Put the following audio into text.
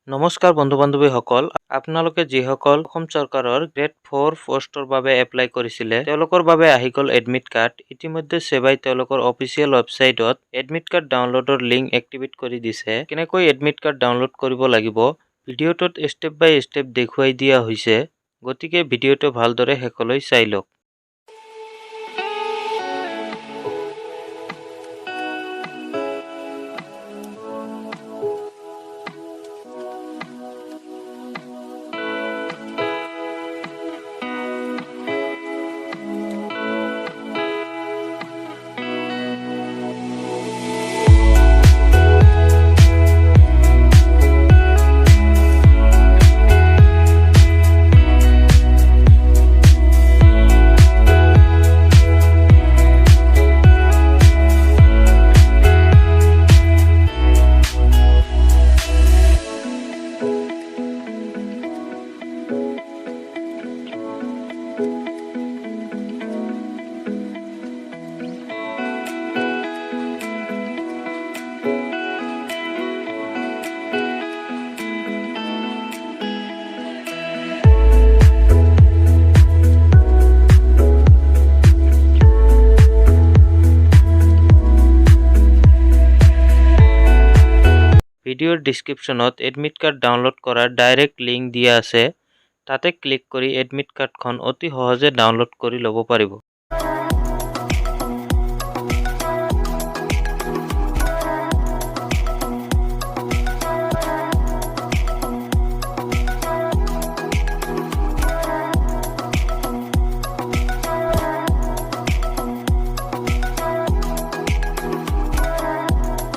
নমস্কাৰ বন্ধু বান্ধৱীসকল, আপোনালোকে যিসকল অসম চৰকাৰৰ গ্ৰেড 4 পোষ্টৰ বাবে এপ্লাই কৰিছিলে তেওঁলোকৰ বাবে আহি গ'ল এডমিট কাৰ্ড। ইতিমধ্যে সেৱাই তেওঁলোকৰ অফিচিয়েল ৱেবছাইটত এডমিট কাৰ্ড ডাউনলোডৰ লিংক এক্টিভেট কৰি দিছে। কেনেকৈ এডমিট কাৰ্ড ডাউনলোড কৰিব লাগিব ভিডিঅ'টোত ষ্টেপ বাই ষ্টেপ দেখুৱাই দিয়া হৈছে, গতিকে ভিডিঅ'টো ভালদৰে শেষলৈ চাই লওক। ভিডিঅ'ৰ ডিছক্ৰিপশ্যনত এডমিট কাৰ্ড ডাউনলোড কৰাৰ ডাইৰেক্ট লিংক দিয়া আছে। তাতে ক্লিক কৰি এডমিট কাৰ্ডখন অতি সহজে ডাউনলোড কৰি ল'ব পাৰিব।